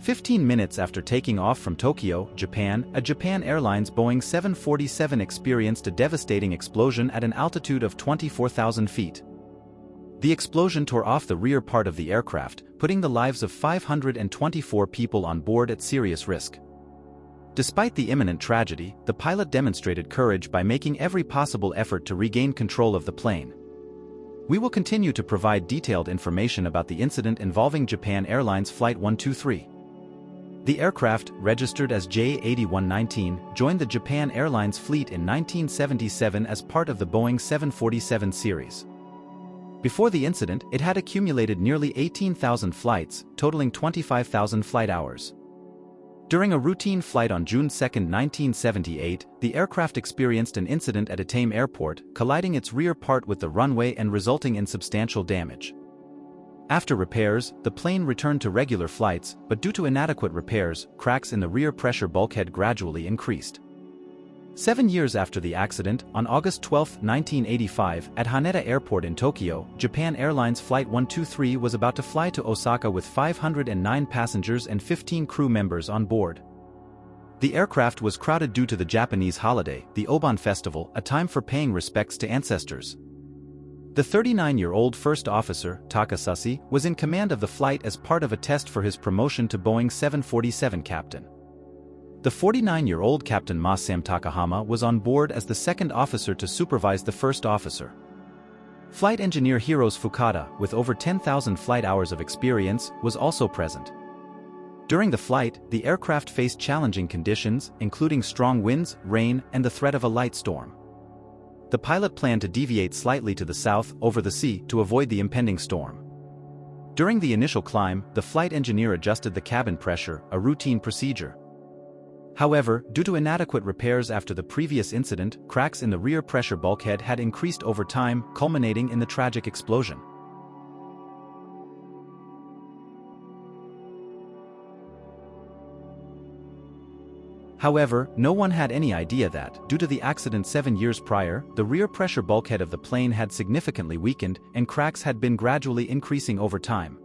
15 minutes after taking off from Tokyo, Japan, a Japan Airlines Boeing 747 experienced a devastating explosion at an altitude of 24,000 feet. The explosion tore off the rear part of the aircraft, putting the lives of 524 people on board at serious risk. Despite the imminent tragedy, the pilot demonstrated courage by making every possible effort to regain control of the plane. We will continue to provide detailed information about the incident involving Japan Airlines Flight 123. The aircraft, registered as J8119, joined the Japan Airlines fleet in 1977 as part of the Boeing 747 series. Before the incident, it had accumulated nearly 18,000 flights, totaling 25,000 flight hours. During a routine flight on June 2, 1978, the aircraft experienced an incident at Itame Airport, colliding its rear part with the runway and resulting in substantial damage. After repairs, the plane returned to regular flights, but due to inadequate repairs, cracks in the rear pressure bulkhead gradually increased. 7 years after the accident, on August 12, 1985, at Haneda Airport in Tokyo, Japan Airlines Flight 123 was about to fly to Osaka with 509 passengers and 15 crew members on board. The aircraft was crowded due to the Japanese holiday, the Obon Festival, a time for paying respects to ancestors. The 39-year-old first officer, Takasushi, was in command of the flight as part of a test for his promotion to Boeing 747 captain. The 49-year-old Captain Masam Takahama was on board as the second officer to supervise the first officer. Flight engineer Hiroshi Fukada, with over 10,000 flight hours of experience, was also present. During the flight, the aircraft faced challenging conditions, including strong winds, rain, and the threat of a light storm. The pilot planned to deviate slightly to the south, over the sea, to avoid the impending storm. During the initial climb, the flight engineer adjusted the cabin pressure, a routine procedure. However, due to inadequate repairs after the previous incident, cracks in the rear pressure bulkhead had increased over time, culminating in the tragic explosion. However, no one had any idea that, due to the accident 7 years prior, the rear pressure bulkhead of the plane had significantly weakened and cracks had been gradually increasing over time.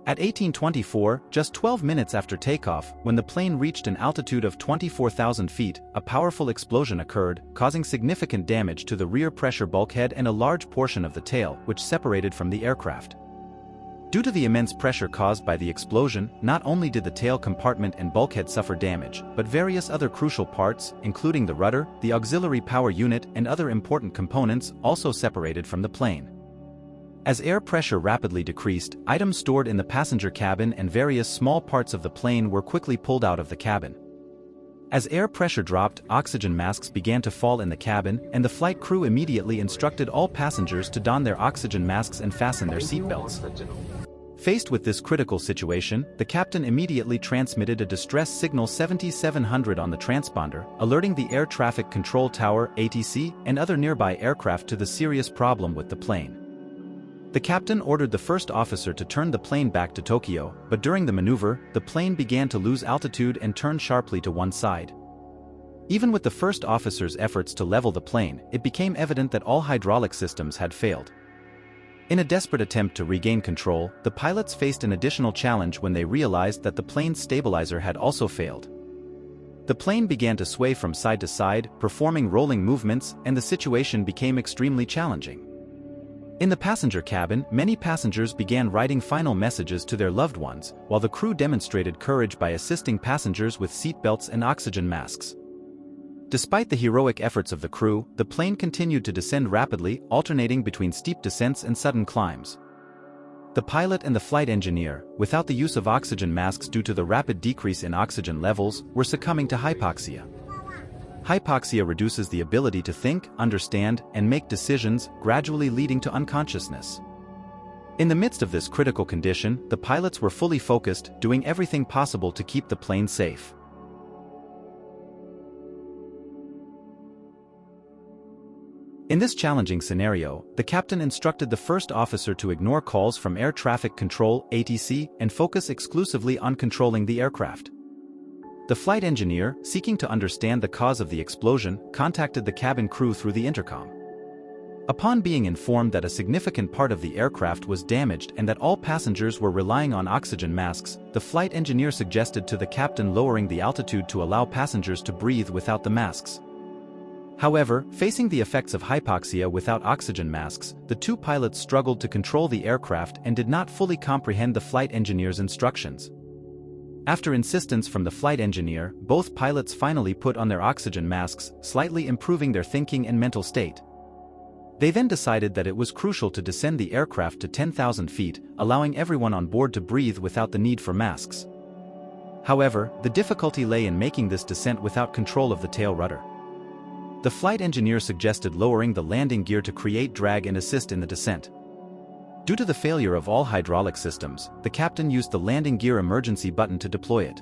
At 18:24, just 12 minutes after takeoff, when the plane reached an altitude of 24,000 feet, a powerful explosion occurred, causing significant damage to the rear pressure bulkhead and a large portion of the tail, which separated from the aircraft. Due to the immense pressure caused by the explosion, not only did the tail compartment and bulkhead suffer damage, but various other crucial parts, including the rudder, the auxiliary power unit, and other important components, also separated from the plane. As air pressure rapidly decreased, items stored in the passenger cabin and various small parts of the plane were quickly pulled out of the cabin. As air pressure dropped, oxygen masks began to fall in the cabin, and the flight crew immediately instructed all passengers to don their oxygen masks and fasten their seatbelts. Faced with this critical situation, the captain immediately transmitted a distress signal 7700 on the transponder, alerting the Air Traffic Control Tower (ATC) and other nearby aircraft to the serious problem with the plane. The captain ordered the first officer to turn the plane back to Tokyo, but during the maneuver, the plane began to lose altitude and turn sharply to one side. Even with the first officer's efforts to level the plane, it became evident that all hydraulic systems had failed. In a desperate attempt to regain control, the pilots faced an additional challenge when they realized that the plane's stabilizer had also failed. The plane began to sway from side to side, performing rolling movements, and the situation became extremely challenging. In the passenger cabin, many passengers began writing final messages to their loved ones, while the crew demonstrated courage by assisting passengers with seatbelts and oxygen masks. Despite the heroic efforts of the crew, the plane continued to descend rapidly, alternating between steep descents and sudden climbs. The pilot and the flight engineer, without the use of oxygen masks due to the rapid decrease in oxygen levels, were succumbing to hypoxia. Hypoxia reduces the ability to think, understand, and make decisions, gradually leading to unconsciousness. In the midst of this critical condition, the pilots were fully focused, doing everything possible to keep the plane safe. In this challenging scenario, the captain instructed the first officer to ignore calls from Air Traffic Control (ATC) and focus exclusively on controlling the aircraft. The flight engineer, seeking to understand the cause of the explosion, contacted the cabin crew through the intercom. Upon being informed that a significant part of the aircraft was damaged and that all passengers were relying on oxygen masks, the flight engineer suggested to the captain lowering the altitude to allow passengers to breathe without the masks. However, facing the effects of hypoxia without oxygen masks, the two pilots struggled to control the aircraft and did not fully comprehend the flight engineer's instructions. After insistence from the flight engineer, both pilots finally put on their oxygen masks, slightly improving their thinking and mental state. They then decided that it was crucial to descend the aircraft to 10,000 feet, allowing everyone on board to breathe without the need for masks. However, the difficulty lay in making this descent without control of the tail rudder. The flight engineer suggested lowering the landing gear to create drag and assist in the descent. Due to the failure of all hydraulic systems, the captain used the landing gear emergency button to deploy it.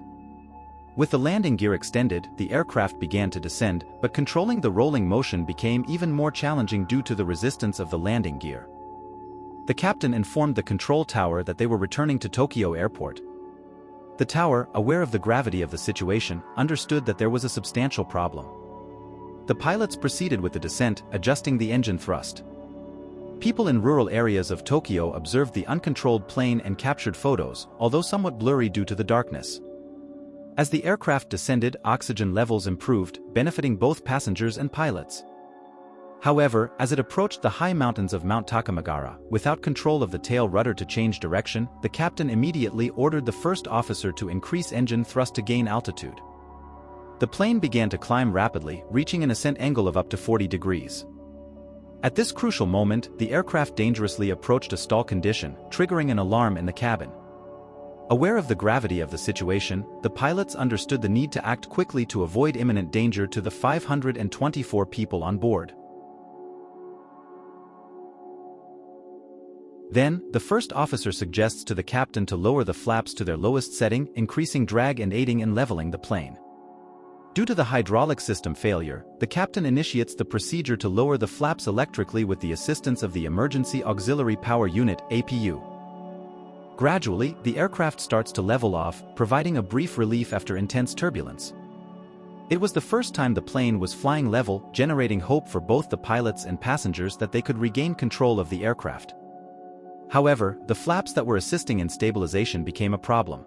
With the landing gear extended, the aircraft began to descend, but controlling the rolling motion became even more challenging due to the resistance of the landing gear. The captain informed the control tower that they were returning to Tokyo Airport. The tower, aware of the gravity of the situation, understood that there was a substantial problem. The pilots proceeded with the descent, adjusting the engine thrust. People in rural areas of Tokyo observed the uncontrolled plane and captured photos, although somewhat blurry due to the darkness. As the aircraft descended, oxygen levels improved, benefiting both passengers and pilots. However, as it approached the high mountains of Mount Takamagara, without control of the tail rudder to change direction, the captain immediately ordered the first officer to increase engine thrust to gain altitude. The plane began to climb rapidly, reaching an ascent angle of up to 40 degrees. At this crucial moment, the aircraft dangerously approached a stall condition, triggering an alarm in the cabin. Aware of the gravity of the situation, the pilots understood the need to act quickly to avoid imminent danger to the 524 people on board. Then, the first officer suggests to the captain to lower the flaps to their lowest setting, increasing drag and aiding in leveling the plane. Due to the hydraulic system failure, the captain initiates the procedure to lower the flaps electrically with the assistance of the Emergency Auxiliary Power Unit (APU). Gradually, the aircraft starts to level off, providing a brief relief after intense turbulence. It was the first time the plane was flying level, generating hope for both the pilots and passengers that they could regain control of the aircraft. However, the flaps that were assisting in stabilization became a problem.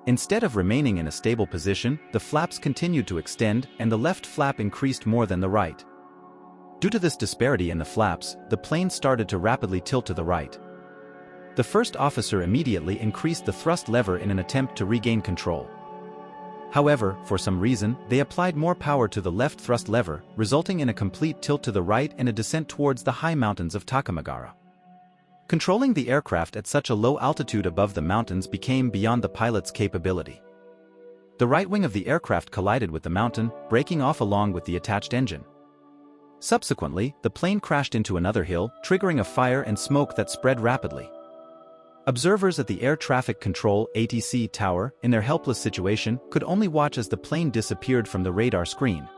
Instead of remaining in a stable position, the flaps continued to extend, and the left flap increased more than the right. Due to this disparity in the flaps, the plane started to rapidly tilt to the right. The first officer immediately increased the thrust lever in an attempt to regain control. However, for some reason, they applied more power to the left thrust lever, resulting in a complete tilt to the right and a descent towards the high mountains of Takamagara. Controlling the aircraft at such a low altitude above the mountains became beyond the pilot's capability. The right wing of the aircraft collided with the mountain, breaking off along with the attached engine. Subsequently, the plane crashed into another hill, triggering a fire and smoke that spread rapidly. Observers at the Air Traffic Control (ATC) tower, in their helpless situation, could only watch as the plane disappeared from the radar screen.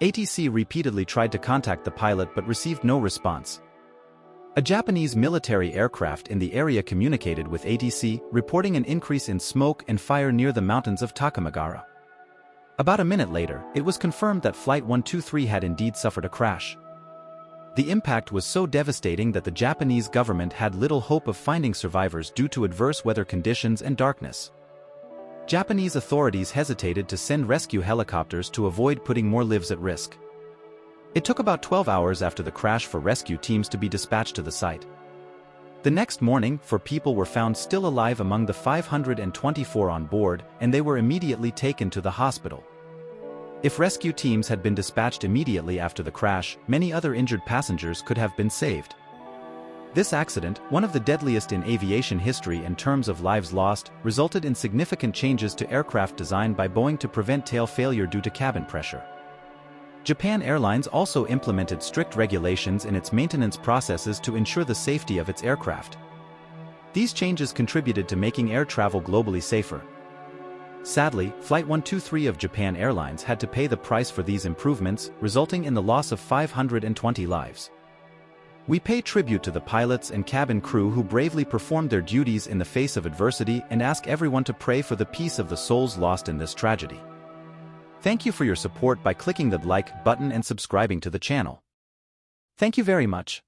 ATC repeatedly tried to contact the pilot but received no response. A Japanese military aircraft in the area communicated with ATC, reporting an increase in smoke and fire near the mountains of Takamagara. About a minute later, it was confirmed that Flight 123 had indeed suffered a crash. The impact was so devastating that the Japanese government had little hope of finding survivors due to adverse weather conditions and darkness. Japanese authorities hesitated to send rescue helicopters to avoid putting more lives at risk. It took about 12 hours after the crash for rescue teams to be dispatched to the site. The next morning, 4 people were found still alive among the 524 on board, and they were immediately taken to the hospital. If rescue teams had been dispatched immediately after the crash, many other injured passengers could have been saved. This accident, one of the deadliest in aviation history in terms of lives lost, resulted in significant changes to aircraft design by Boeing to prevent tail failure due to cabin pressure. Japan Airlines also implemented strict regulations in its maintenance processes to ensure the safety of its aircraft. These changes contributed to making air travel globally safer. Sadly, Flight 123 of Japan Airlines had to pay the price for these improvements, resulting in the loss of 520 lives. We pay tribute to the pilots and cabin crew who bravely performed their duties in the face of adversity and ask everyone to pray for the peace of the souls lost in this tragedy. Thank you for your support by clicking the like button and subscribing to the channel. Thank you very much.